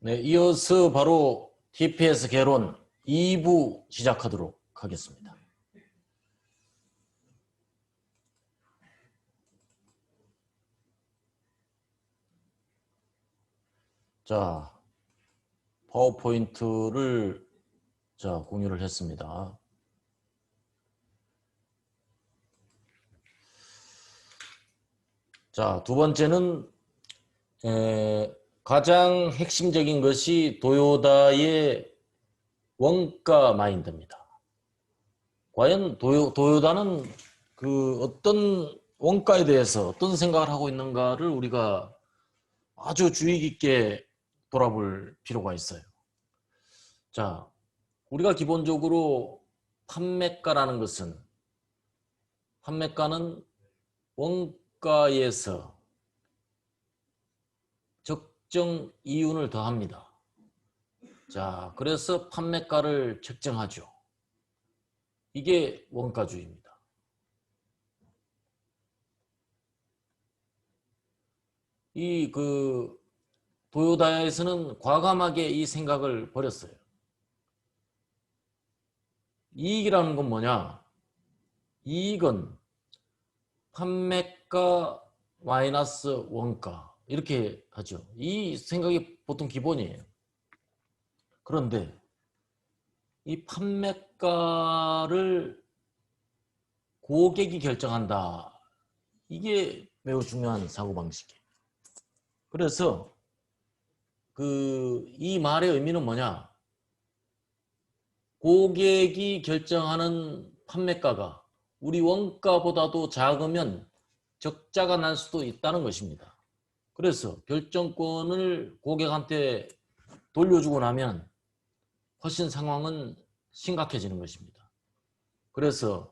네, 이어서 바로 TPS 개론 2부 시작하도록 하겠습니다. 자, 파워포인트를 공유를 했습니다. 자, 두 번째는 가장 핵심적인 것이 도요다의 원가 마인드입니다. 과연 도요다는 그 어떤 원가에 대해서 어떤 생각을 하고 있는가를 우리가 아주 주의 깊게 돌아볼 필요가 있어요. 자, 우리가 기본적으로 판매가라는 것은 판매가는 원가에서 적정 이윤을 더합니다. 자, 그래서 판매가를 책정하죠. 이게 원가주의입니다. 도요다에서는 과감하게 이 생각을 버렸어요. 이익이라는 건 뭐냐? 이익은 판매가 마이너스 원가 이렇게 하죠. 이 생각이 보통 기본이에요. 그런데 이 판매가를 고객이 결정한다. 이게 매우 중요한 사고방식이에요. 그래서 이 말의 의미는 뭐냐? 고객이 결정하는 판매가가 우리 원가보다도 작으면 적자가 날 수도 있다는 것입니다. 그래서 결정권을 고객한테 돌려주고 나면 훨씬 상황은 심각해지는 것입니다. 그래서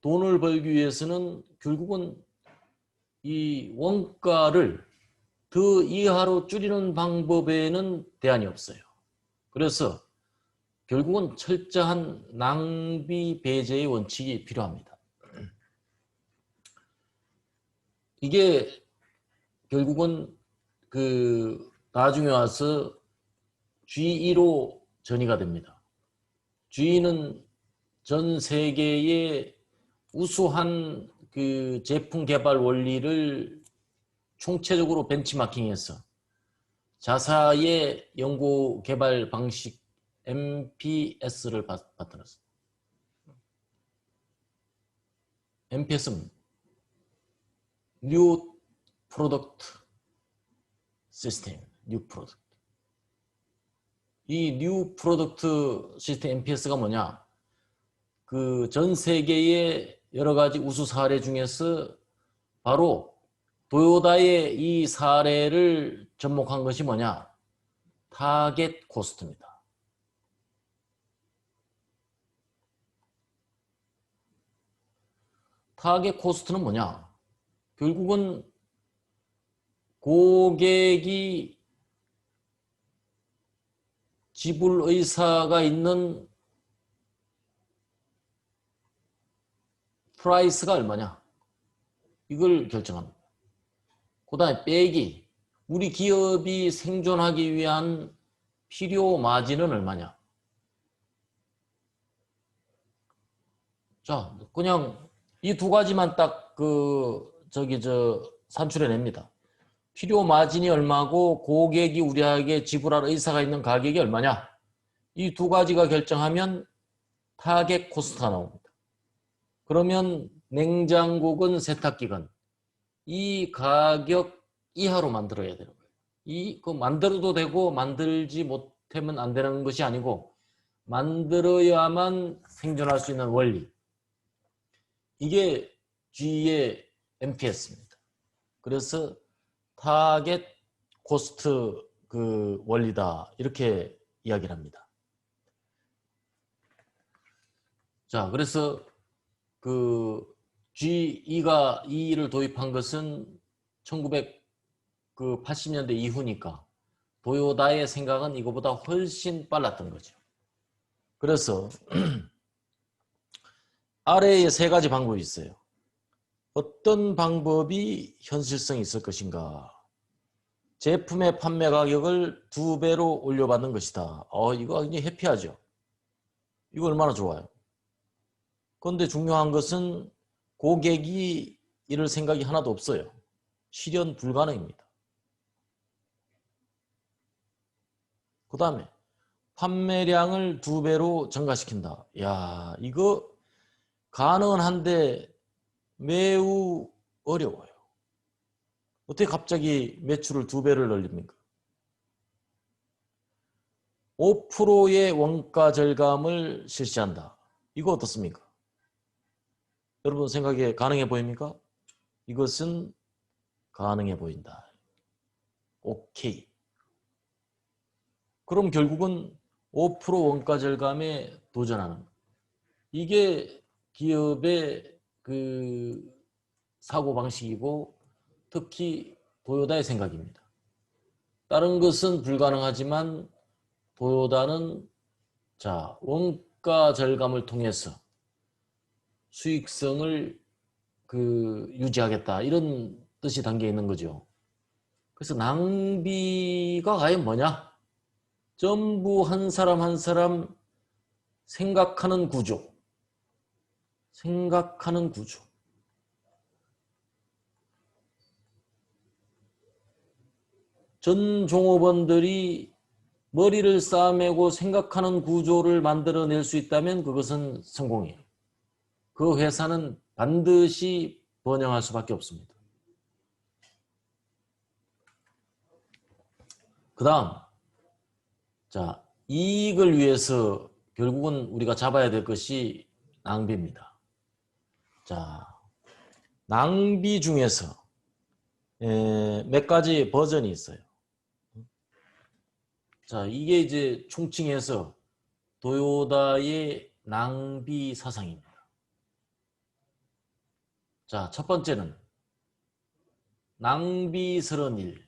돈을 벌기 위해서는 결국은 이 원가를 더 이하로 줄이는 방법에는 대안이 없어요. 그래서 결국은 철저한 낭비 배제의 원칙이 필요합니다. 이게 결국은 나중에 와서 G2로 전이가 됩니다. G는 전 세계의 우수한 제품 개발 원리를 총체적으로 벤치마킹해서 자사의 연구 개발 방식 MPS를 받들었습니다. MPS는 New Product System, New Product. 이 New Product System MPS가 뭐냐? 전 세계의 여러 가지 우수 사례 중에서 바로 도요다의 이 사례를 접목한 것이 뭐냐? 타겟 코스트입니다. 타겟 코스트는 뭐냐? 결국은 고객이 지불 의사가 있는 프라이스가 얼마냐? 이걸 결정합니다. 그 다음에 빼기. 우리 기업이 생존하기 위한 필요 마진은 얼마냐? 자, 그냥 이 두 가지만 딱 산출해냅니다. 필요 마진이 얼마고 고객이 우리에게 지불할 의사가 있는 가격이 얼마냐? 이 두 가지가 결정하면 타겟 코스트가 나옵니다. 그러면 냉장고건 세탁기건 이 가격 이하로 만들어야 되는 거예요. 만들어도 되고 만들지 못하면 안 되는 것이 아니고 만들어야만 생존할 수 있는 원리. 이게 G의 MPS입니다. 그래서 타겟 코스트 원리다 이렇게 이야기를 합니다. 자, 그래서 G2가 E를 도입한 것은 1980년대 이후니까 도요다의 생각은 이거보다 훨씬 빨랐던 거죠. 그래서 아래에 세 가지 방법이 있어요. 어떤 방법이 현실성이 있을 것인가? 제품의 판매 가격을 2배로 올려받는 것이다. 이거 굉장히 해피하죠. 이거 얼마나 좋아요. 그런데 중요한 것은 고객이 이럴 생각이 하나도 없어요. 실현 불가능입니다. 그 다음에 판매량을 2배로 증가시킨다. 야, 이거 가능은 한데 매우 어려워요. 어떻게 갑자기 매출을 2배를 늘립니까? 5%의 원가 절감을 실시한다. 이거 어떻습니까? 여러분 생각에 가능해 보입니까? 이것은 가능해 보인다. 오케이. 그럼 결국은 5% 원가 절감에 도전하는 것. 이게 기업의 그 사고방식이고 특히 도요다의 생각입니다. 다른 것은 불가능하지만 도요다는 원가 절감을 통해서 수익성을 유지하겠다 이런 뜻이 담겨 있는 거죠. 그래서 낭비가 과연 뭐냐? 전부 한 사람 한 사람 생각하는 구조. 전 종업원들이 머리를 싸매고 생각하는 구조를 만들어낼 수 있다면 그것은 성공이에요. 그 회사는 반드시 번영할 수밖에 없습니다. 그 다음, 이익을 위해서 결국은 우리가 잡아야 될 것이 낭비입니다. 낭비 중에서 몇 가지 버전이 있어요. 이게 이제 총칭해서 도요다의 낭비 사상입니다. 첫 번째는 낭비스러운 일,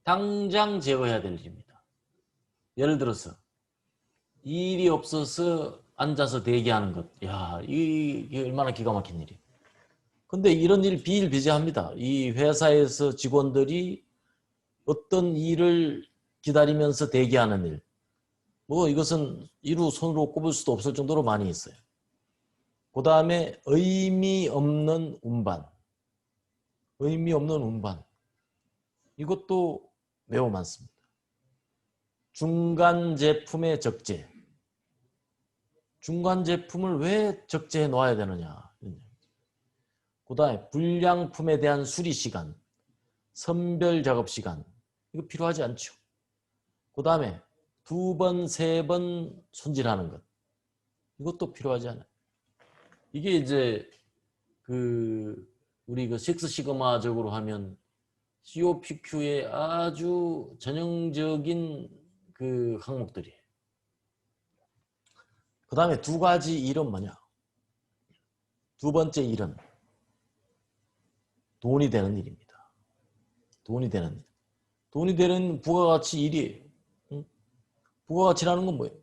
당장 제거해야 될 일입니다. 예를 들어서 일이 없어서 앉아서 대기하는 것. 야, 이게 얼마나 기가 막힌 일이에요. 근데 이런 일 비일비재합니다. 이 회사에서 직원들이 어떤 일을 기다리면서 대기하는 일. 이것은 이루 손으로 꼽을 수도 없을 정도로 많이 있어요. 그 다음에 의미 없는 운반. 이것도 매우 많습니다. 중간 제품의 적재. 중간 제품을 왜 적재해 놓아야 되느냐. 그 다음에 불량품에 대한 수리 시간, 선별 작업 시간. 이거 필요하지 않죠. 그 다음에 2번, 3번 손질하는 것. 이것도 필요하지 않아요. 이게 이제 우리 식스 시그마적으로 하면 COPQ의 아주 전형적인 항목들이에요. 그 다음에 2가지 일은 뭐냐? 2번째 일은 돈이 되는 일입니다. 돈이 되는 부가가치 일이에요. 부가가치라는 건 뭐예요?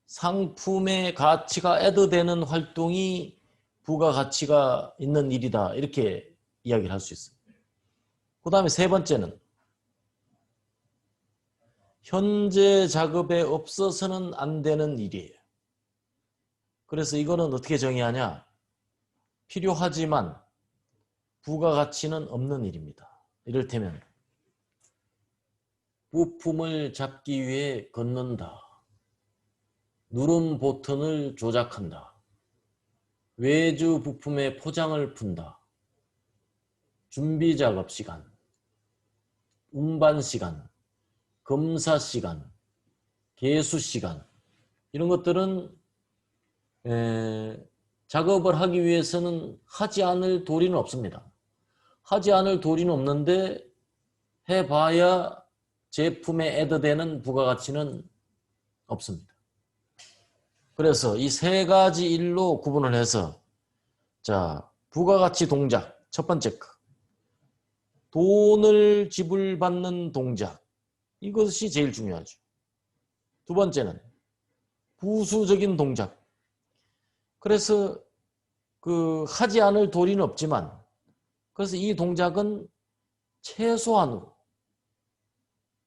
상품의 가치가 애드되는 활동이 부가가치가 있는 일이다. 이렇게 이야기를 할 수 있어요. 그 다음에 3번째는 현재 작업에 없어서는 안 되는 일이에요. 그래서 이거는 어떻게 정의하냐? 필요하지만 부가가치는 없는 일입니다. 이를테면 부품을 잡기 위해 걷는다. 누름 버튼을 조작한다. 외주 부품의 포장을 푼다. 준비 작업 시간, 운반 시간, 검사 시간, 개수 시간 이런 것들은 작업을 하기 위해서는 하지 않을 도리는 없습니다. 하지 않을 도리는 없는데 해봐야 제품에 애드되는 부가가치는 없습니다. 그래서 이 3가지 일로 구분을 해서 부가가치 동작 첫 번째 거 돈을 지불받는 동작 이것이 제일 중요하죠. 2번째는 부수적인 동작. 그래서 하지 않을 도리는 없지만 그래서 이 동작은 최소한으로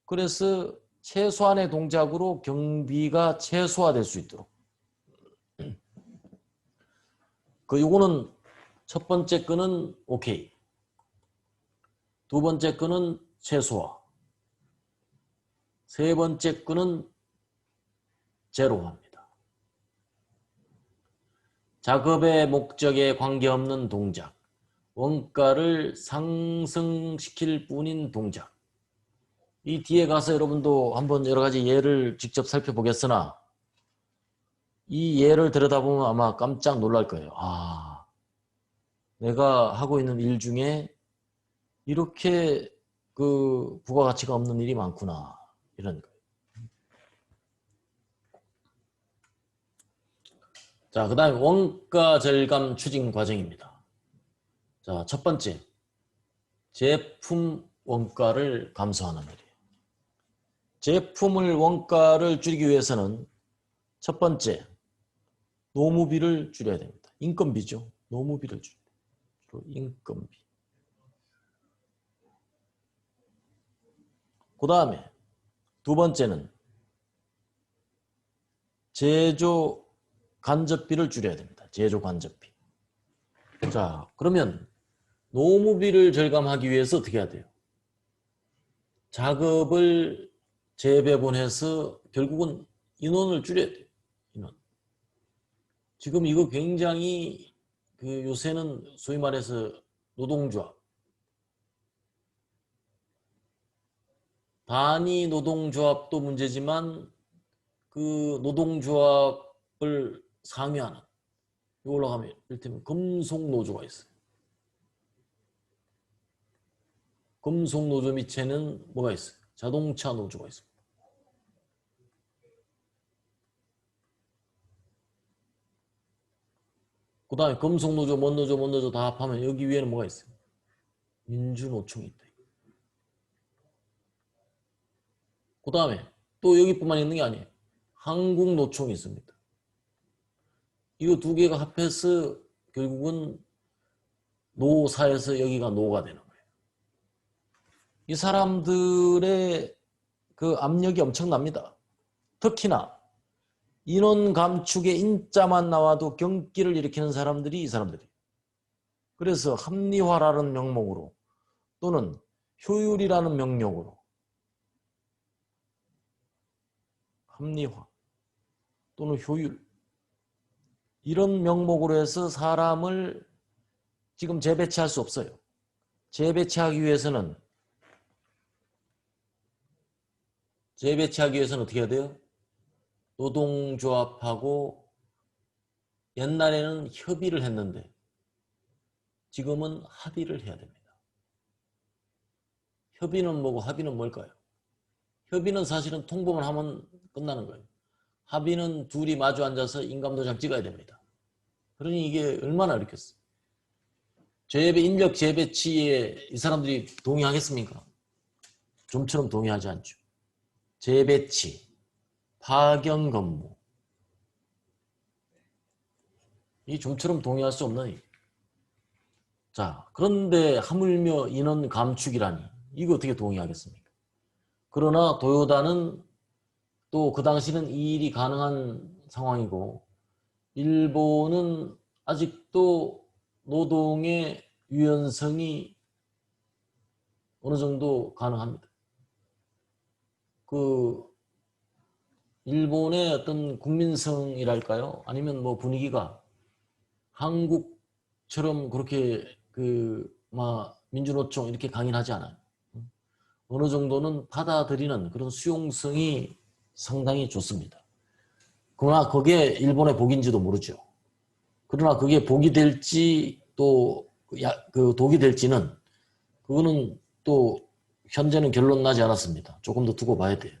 그래서 최소한의 동작으로 경비가 최소화될 수 있도록. 요거는 첫 번째 거는 오케이. 두 번째 거는 최소화. 세 번째 거는 제로화입니다. 작업의 목적에 관계없는 동작. 원가를 상승시킬 뿐인 동작. 이 뒤에 가서 여러분도 한번 여러 가지 예를 직접 살펴보겠으나 이 예를 들여다보면 아마 깜짝 놀랄 거예요. 아, 내가 하고 있는 일 중에 이렇게 그 부가가치가 없는 일이 많구나. 이런 거예요. 자, 그 다음에 원가 절감 추진 과정입니다. 자, 첫 번째, 제품 원가를 감소하는 일이에요. 제품을 원가를 줄이기 위해서는 첫 번째, 노무비를 줄여야 됩니다. 인건비죠. 노무비를 줄여야 돼요. 인건비. 그 다음에 두 번째는 제조 간접비를 줄여야 됩니다. 제조 간접비. 자, 그러면 노무비를 절감하기 위해서 어떻게 해야 돼요? 작업을 재배분해서 결국은 인원을 줄여야 돼요. 인원. 지금 이거 굉장히 그 요새는 소위 말해서 노동조합, 단위 노동조합도 문제지만 그 노동조합을 상회하는 이걸로 하면 이를테면 금속노조가 있어요. 금속노조 밑에는 뭐가 있어요? 자동차 노조가 있습니다. 그 다음에 금속노조, 뭔노조, 뭔노조 다 합하면 여기 위에는 뭐가 있어요? 민주노총이 있다. 그 다음에 또 여기뿐만 있는 게 아니에요. 한국노총이 있습니다. 이거 두 개가 합해서 결국은 노사에서 여기가 노가 되는 거예요. 이 사람들의 그 압력이 엄청납니다. 특히나 인원 감축의 인자만 나와도 경기를 일으키는 사람들이 이 사람들이에요. 그래서 합리화라는 명목으로 또는 효율이라는 명령으로 합리화 또는 효율 이런 명목으로 해서 사람을 지금 재배치할 수 없어요. 재배치하기 위해서는 어떻게 해야 돼요? 노동조합하고 옛날에는 협의를 했는데 지금은 합의를 해야 됩니다. 협의는 뭐고 합의는 뭘까요? 협의는 사실은 통보만 하면 끝나는 거예요. 합의는 둘이 마주 앉아서 인감도장 찍어야 됩니다. 그러니 이게 얼마나 어렵겠어요. 인력 재배치에 이 사람들이 동의하겠습니까? 좀처럼 동의하지 않죠. 재배치, 파견 근무. 이 좀처럼 동의할 수 없는 일. 자, 그런데 하물며 인원 감축이라니 이거 어떻게 동의하겠습니까? 그러나 도요다는 또 그 당시는 이 일이 가능한 상황이고 일본은 아직도 노동의 유연성이 어느 정도 가능합니다. 그 일본의 어떤 국민성이랄까요? 아니면 뭐 분위기가 한국처럼 그렇게 민주노총 이렇게 강인하지 않아요. 어느 정도는 받아들이는 그런 수용성이 상당히 좋습니다. 그러나 그게 일본의 복인지도 모르죠. 그러나 그게 복이 될지 또 그 독이 될지는 그거는 또 현재는 결론 나지 않았습니다. 조금 더 두고 봐야 돼요.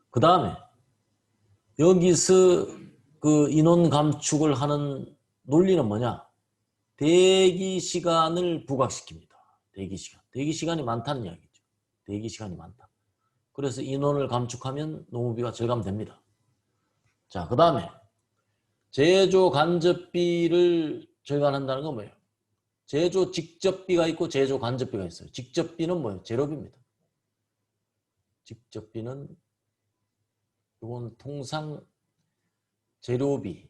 그 다음에 여기서 그 인원 감축을 하는 논리는 뭐냐? 대기 시간을 부각시킵니다. 대기 시간이 많다는 이야기죠. 대기 시간이 많다. 그래서 인원을 감축하면 노무비가 절감됩니다. 자, 그 다음에 제조 간접비를 절감한다는 건 뭐예요? 제조 직접비가 있고 제조 간접비가 있어요. 직접비는 뭐예요? 재료비입니다. 직접비는 이건 통상 재료비,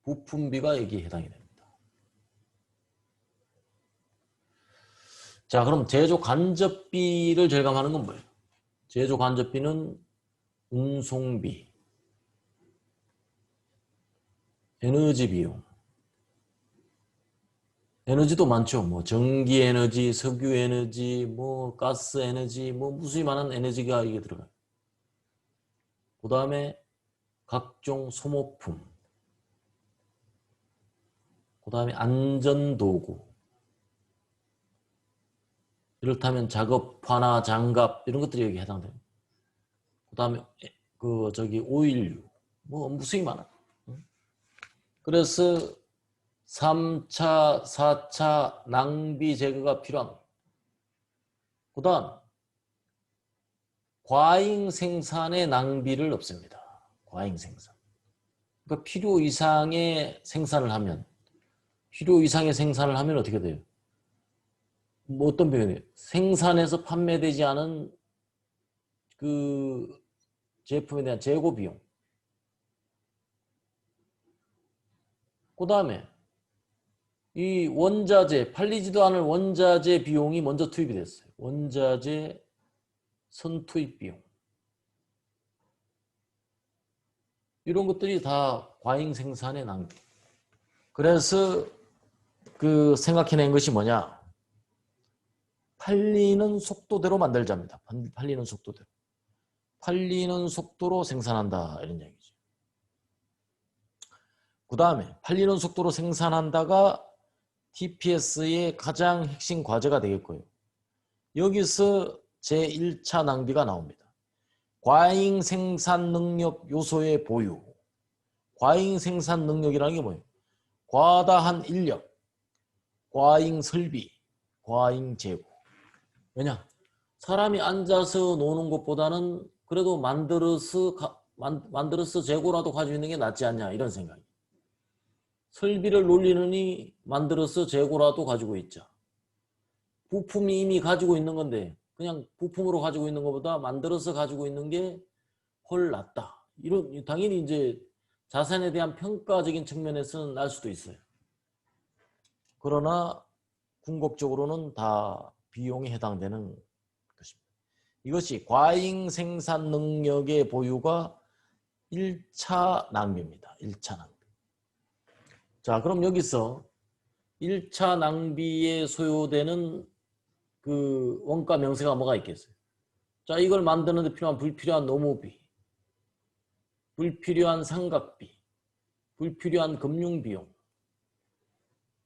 부품비가 여기에 해당이 됩니다. 자, 그럼 제조 간접비를 절감하는 건 뭐예요? 제조 간접비는 운송비, 에너지 비용. 에너지도 많죠. 뭐 전기 에너지, 석유 에너지, 뭐 가스 에너지, 뭐 무수히 많은 에너지가 이게 들어가요. 그 다음에 각종 소모품, 그 다음에 안전도구, 이렇다면 작업화나 장갑 이런 것들이 여기 해당돼요. 그 다음에 오일류, 뭐 무수히 많아. 그래서 3차, 4차 낭비 제거가 필요합니다. 그 다음 과잉 생산의 낭비를 없앱니다. 과잉 생산. 그러니까 필요 이상의 생산을 하면 어떻게 돼요? 뭐 어떤 표현이에요? 생산해서 판매되지 않은 그 제품에 대한 재고 비용. 그 다음에 이 원자재, 팔리지도 않을 원자재 비용이 먼저 투입이 됐어요. 원자재 선투입 비용. 이런 것들이 다 과잉 생산의 낭비. 그래서 생각해낸 것이 뭐냐? 팔리는 속도대로 만들자입니다. 팔리는 속도대로. 팔리는 속도로 생산한다 이런 얘기죠. 그 다음에 팔리는 속도로 생산한다가 TPS의 가장 핵심 과제가 되겠고요. 여기서 제1차 낭비가 나옵니다. 과잉 생산 능력 요소의 보유. 과잉 생산 능력이라는 게 뭐예요? 과다한 인력, 과잉 설비, 과잉 재고. 왜냐? 사람이 앉아서 노는 것보다는 그래도 만들어서 재고라도 가지고 있는 게 낫지 않냐 이런 생각이. 설비를 놀리느니 만들어서 재고라도 가지고 있자. 부품이 이미 가지고 있는 건데 그냥 부품으로 가지고 있는 것보다 만들어서 가지고 있는 게 훨 낫다. 이런 당연히 이제 자산에 대한 평가적인 측면에서는 날 수도 있어요. 그러나 궁극적으로는 다 비용에 해당되는 것입니다. 이것이 과잉 생산 능력의 보유가 1차 낭비입니다. 1차 낭비. 자, 그럼 여기서 1차 낭비에 소요되는 원가 명세가 뭐가 있겠어요? 자, 이걸 만드는 데 필요한 불필요한 노무비, 불필요한 상각비, 불필요한 금융비용.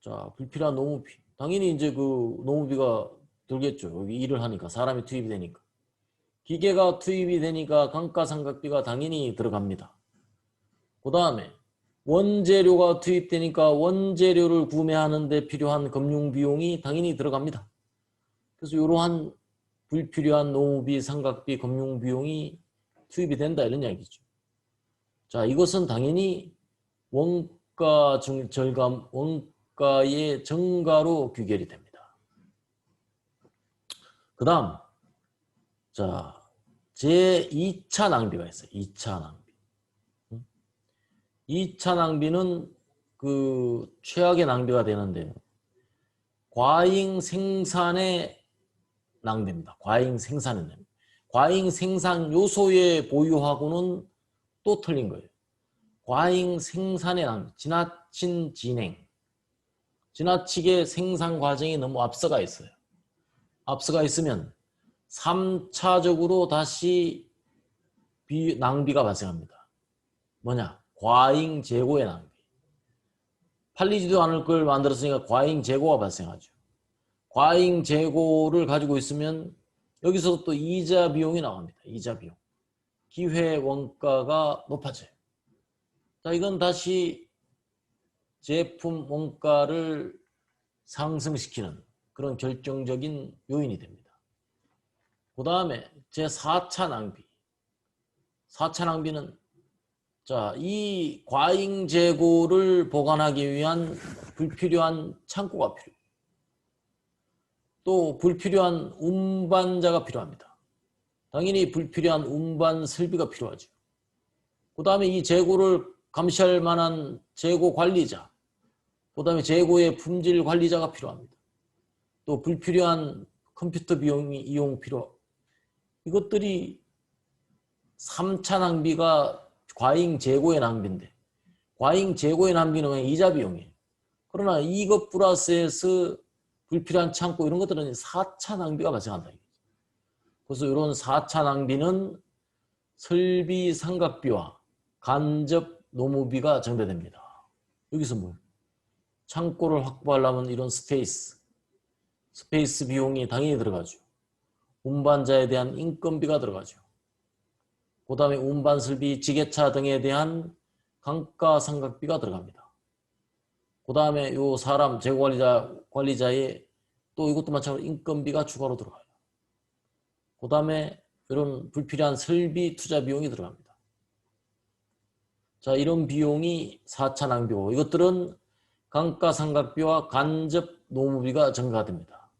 자, 불필요한 노무비. 당연히 이제 노무비가 들겠죠. 여기 일을 하니까, 사람이 투입이 되니까. 기계가 투입이 되니까 감가상각비가 당연히 들어갑니다. 그 다음에 원재료가 투입되니까 원재료를 구매하는 데 필요한 금융비용이 당연히 들어갑니다. 그래서 이러한 불필요한 노무비, 상각비, 금융비용이 투입이 된다 이런 이야기죠. 자, 이것은 당연히 원가 절감, 원가의 증가로 규결이 됩니다. 그 다음, 자, 제2차 낭비가 있어요. 2차 낭비. 2차 낭비는 최악의 낭비가 되는데요. 과잉 생산의 낭비입니다. 과잉 생산의 낭비. 과잉 생산 요소의 보유하고는 또 틀린 거예요. 과잉 생산의 낭비, 지나친 진행. 지나치게 생산 과정이 너무 앞서가 있어요. 앞서가 있으면 3차적으로 다시 낭비가 발생합니다. 뭐냐? 과잉 재고의 낭비. 팔리지도 않을 걸 만들었으니까 과잉 재고가 발생하죠. 과잉 재고를 가지고 있으면 여기서 또 이자 비용이 나옵니다. 이자 비용. 기회 원가가 높아져요. 자, 이건 다시 제품 원가를 상승시키는 그런 결정적인 요인이 됩니다. 그 다음에 제4차 낭비. 4차 낭비는 자, 이 과잉 재고를 보관하기 위한 불필요한 창고가 필요해요. 또 불필요한 운반자가 필요합니다. 당연히 불필요한 운반 설비가 필요하죠. 그 다음에 이 재고를 감시할 만한 재고 관리자, 그 다음에 재고의 품질 관리자가 필요합니다. 또 불필요한 컴퓨터 이용 필요. 이것들이 3차 낭비가 과잉 재고의 낭비인데, 과잉 재고의 낭비는 그냥 이자 비용이에요. 그러나 이것 플러스에서 불필요한 창고 이런 것들은 4차 낭비가 발생한다. 그래서 이런 4차 낭비는 설비 상각비와 간접 노무비가 증대됩니다. 여기서 뭐 창고를 확보하려면 이런 스페이스 비용이 당연히 들어가죠. 운반자에 대한 인건비가 들어가죠. 그 다음에 운반 설비, 지게차 등에 대한 감가상각비가 들어갑니다. 그 다음에 요 사람 재고 관리자의 또 이것도 마찬가지로 인건비가 추가로 들어가요. 그 다음에 이런 불필요한 설비 투자 비용이 들어갑니다. 자, 이런 비용이 4차 낭비고 이것들은 감가상각비와 간접 노무비가 증가가 됩니다.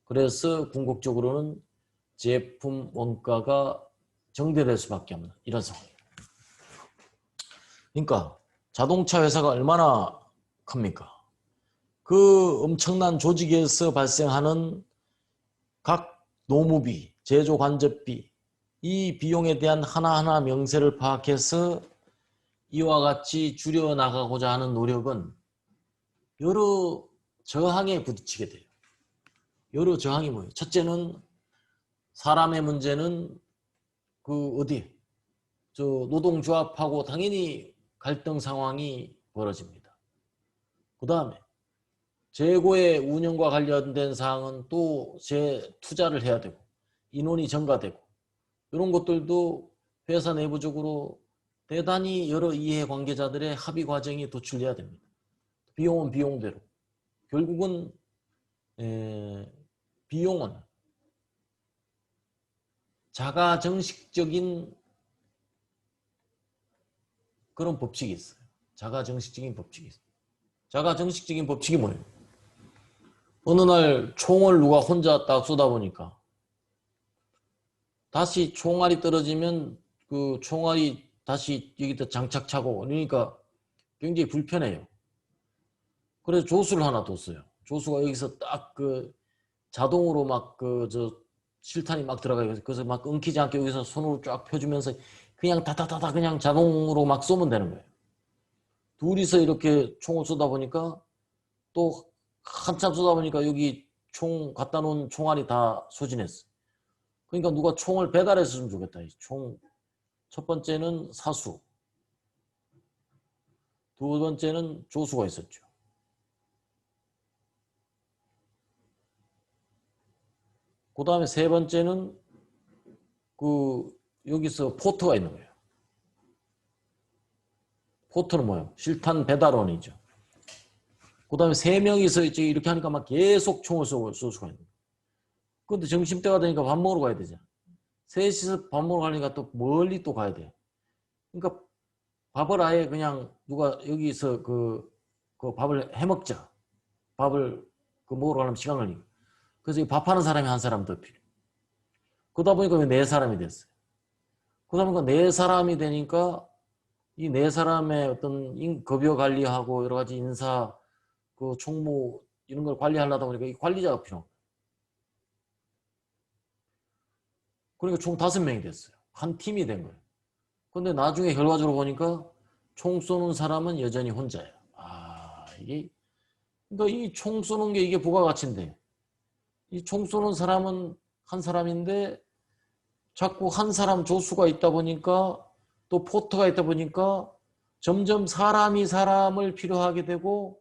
그래서 궁극적으로는 제품 원가가 정대될 수밖에 없는 이런 상황이에요. 그러니까 자동차 회사가 얼마나 큽니까? 그 엄청난 조직에서 발생하는 각 노무비, 제조 간접비, 이 비용에 대한 하나하나 명세를 파악해서 이와 같이 줄여나가고자 하는 노력은 여러 저항에 부딪히게 돼요. 여러 저항이 뭐예요? 첫째는 사람의 문제는 노동조합하고 당연히 갈등 상황이 벌어집니다. 그 다음에 재고의 운영과 관련된 사항은 또 재투자를 해야 되고 인원이 증가되고 이런 것들도 회사 내부적으로 대단히 여러 이해관계자들의 합의 과정이 도출돼야 됩니다. 비용은 비용대로. 결국은 비용은 자가정식적인 그런 법칙이 있어요. 자가정식적인 법칙이 있어요. 자가정식적인 법칙이 뭐예요? 어느 날 총을 누가 혼자 딱 쏘다 보니까 다시 총알이 떨어지면 그 총알이 다시 여기다 장착차고 그러니까 굉장히 불편해요. 그래서 조수를 하나 뒀어요. 조수가 여기서 딱 그 자동으로 막 실탄이 막 들어가요. 그래서 막 엉키지 않게 여기서 손으로 쫙 펴주면서 그냥 다다다다 그냥 자동으로 막 쏘면 되는 거예요. 둘이서 이렇게 총을 쏘다 보니까 또 한참 쏘다 보니까 여기 총 갖다 놓은 총알이 다 소진했어. 그러니까 누가 총을 배달해서 좀 주겠다. 첫 번째는 사수, 두 번째는 조수가 있었죠. 그 다음에 세 번째는 여기서 포터가 있는 거예요. 포터는 뭐예요? 실탄 배달원이죠. 그 다음에 세 명이서 이렇게 하니까 막 계속 총을 쏠 수가 있는 거예요. 그런데 점심때가 되니까 밥 먹으러 가야 되잖아. 셋이서 밥 먹으러 가니까 또 멀리 또 가야 돼요. 그러니까 밥을 아예 그냥 누가 여기서 그 밥을 해먹자. 밥을 먹으러 가려면 시간 걸리고. 그래서 밥하는 사람이 한 사람 더 필요해. 그러다 보니까 네 사람이 됐어요. 그러다 보니까 네 사람이 되니까 이 네 사람의 어떤 급여 관리하고 여러 가지 인사, 총무 이런 걸 관리하려다 보니까 이 관리자가 필요한 거예요. 그러니까 총 5명이 됐어요. 한 팀이 된 거예요. 근데 나중에 결과적으로 보니까 총 쏘는 사람은 여전히 혼자예요. 그러니까 이 총 쏘는 게 이게 부가가치인데 이 총 쏘는 사람은 한 사람인데 자꾸 한 사람 조수가 있다 보니까 또 포터가 있다 보니까 점점 사람이 사람을 필요하게 되고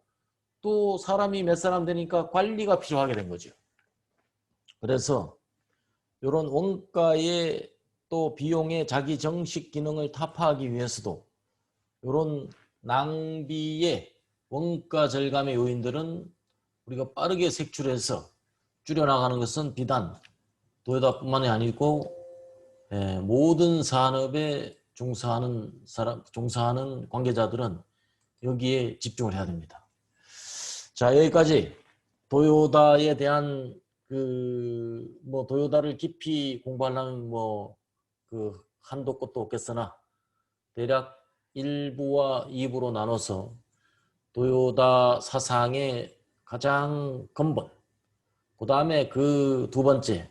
또 사람이 몇 사람 되니까 관리가 필요하게 된 거죠. 그래서 이런 원가의 또 비용의 자기 정식 기능을 타파하기 위해서도 이런 낭비의 원가 절감의 요인들은 우리가 빠르게 색출해서 줄여나가는 것은 비단 도요타뿐만이 아니고 모든 산업에 종사하는 관계자들은 여기에 집중을 해야 됩니다. 자, 여기까지 도요타에 대한 뭐 도요다를 깊이 공부하려면 뭐 그 한도 끝도 없겠으나 대략 1부와 2부로 나눠서 도요다 사상의 가장 근본, 그 다음에 그 두 번째,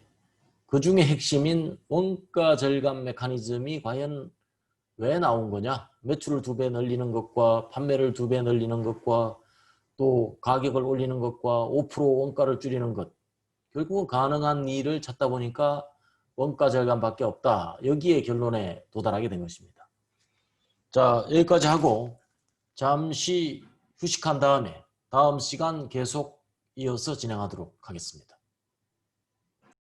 그 중에 핵심인 원가 절감 메커니즘이 과연 왜 나온 거냐? 매출을 2배 늘리는 것과 판매를 2배 늘리는 것과 또 가격을 올리는 것과 5% 원가를 줄이는 것. 결국은 가능한 일을 찾다 보니까 원가 절감밖에 없다. 여기에 결론에 도달하게 된 것입니다. 자, 여기까지 하고 잠시 휴식한 다음에 다음 시간 계속 이어서 진행하도록 하겠습니다.